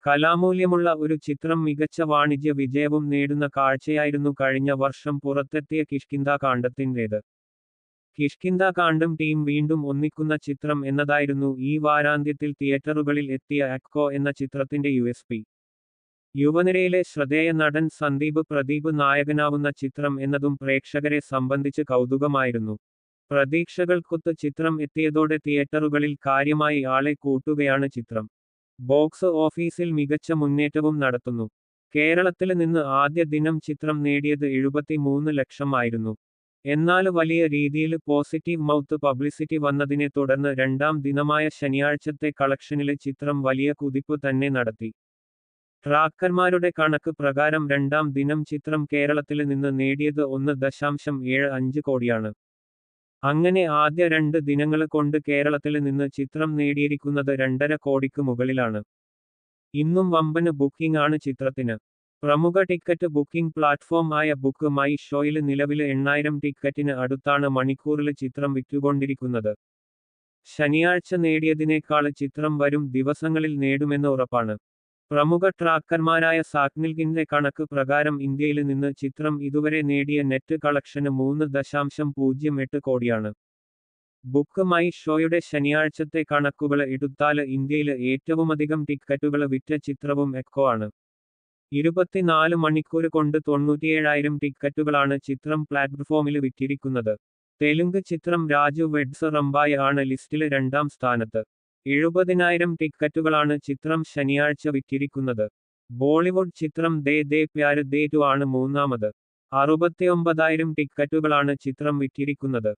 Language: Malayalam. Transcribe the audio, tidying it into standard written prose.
കലാമൂല്യമുള്ള ഒരു ചിത്രം മികച്ച വാണിജ്യ വിജയവും നേടുന്ന കാഴ്ചയായിരുന്നു കഴിഞ്ഞ വർഷം പുറത്തെത്തിയ കിഷ്കിന്ധാകാണ്ഡത്തിൻ്റേത്. കിഷ്കിന്ധാകാണ്ഡം ടീം വീണ്ടും ഒന്നിക്കുന്ന ചിത്രം എന്നതായിരുന്നു ഈ വാരാന്ത്യത്തിൽ തിയേറ്ററുകളിൽ എത്തിയ അക്കോ എന്ന ചിത്രത്തിന്റെ USP. യുവനിരയിലെ ശ്രദ്ധേയ നടൻ സന്ദീപ് പ്രദീപ് നായകനാവുന്ന ചിത്രം എന്നതും പ്രേക്ഷകരെ സംബന്ധിച്ച് കൗതുകമായിരുന്നു. പ്രതീക്ഷകൾക്കൊത്ത് ചിത്രം എത്തിയതോടെ തിയേറ്ററുകളിൽ കാര്യമായി ആളെ കൂട്ടുകയാണ് ചിത്രം. ബോക്സ് ഓഫീസിൽ മികച്ച മുന്നേറ്റവും നടത്തുന്നു. കേരളത്തില് നിന്ന് ആദ്യ ദിനം ചിത്രം നേടിയത് 73 ലക്ഷം ആയിരുന്നു. എന്നാല് വലിയ രീതിയില് പോസിറ്റീവ് മൗത്ത് പബ്ലിസിറ്റി വന്നതിനെ തുടർന്ന് രണ്ടാം ദിനമായ ശനിയാഴ്ചത്തെ കളക്ഷനില് ചിത്രം വലിയ കുതിപ്പ് തന്നെ നടത്തി. ട്രാക്കർമാരുടെ കണക്ക് പ്രകാരം രണ്ടാം ദിനം ചിത്രം കേരളത്തില് നിന്ന് നേടിയത് 1.75 കോടിയാണ്. അങ്ങനെ ആദ്യ 2 ദിനങ്ങള് കൊണ്ട് കേരളത്തില് നിന്ന് ചിത്രം നേടിയിരിക്കുന്നത് 2.5 കോടിക്ക് മുകളിലാണ്. ഇന്നും വമ്പന് ബുക്കിംഗ് ആണ് ചിത്രത്തിന്. പ്രമുഖ ടിക്കറ്റ് ബുക്കിംഗ് പ്ലാറ്റ്ഫോം ആയ ബുക്ക് മൈ ഷോയില് നിലവില് 8000 ടിക്കറ്റിന് അടുത്താണ് മണിക്കൂറില് ചിത്രം വിറ്റുകൊണ്ടിരിക്കുന്നത്. ശനിയാഴ്ച നേടിയതിനേക്കാള് ചിത്രം വരും ദിവസങ്ങളിൽ നേടുമെന്ന് ഉറപ്പാണ്. പ്രമുഖ ട്രാക്കർമാരായ സാക്നിൽകിന്റെ കണക്ക് പ്രകാരം ഇന്ത്യയില് നിന്ന് ചിത്രം ഇതുവരെ നേടിയ നെറ്റ് കളക്ഷന് 3.08 കോടിയാണ്. ബുക്ക് മൈ ഷോയുടെ ശനിയാഴ്ചത്തെ കണക്കുകള് എടുത്താല് ഇന്ത്യയില് ഏറ്റവുമധികം ടിക്കറ്റുകള് വിറ്റ ചിത്രവും എക്കോ ആണ്. 24 മണിക്കൂര് കൊണ്ട് 97,000 ടിക്കറ്റുകളാണ് ചിത്രം പ്ലാറ്റ്ഫോമില് വിറ്റിരിക്കുന്നത്. തെലുങ്ക് ചിത്രം രാജു വെഡ്സ് റംബായ് ആണ് ലിസ്റ്റില് 2ാം സ്ഥാനത്ത്. 70,000 ടിക്കറ്റുകളാണ് ചിത്രം ശനിയാഴ്ച വിറ്റിരിക്കുന്നത്. ബോളിവുഡ് ചിത്രം ദേ ദേ പ്യാര് ദേ ടു ആണ് മൂന്നാമത്. 69,000 ടിക്കറ്റുകളാണ് ചിത്രം വിറ്റിരിക്കുന്നത്.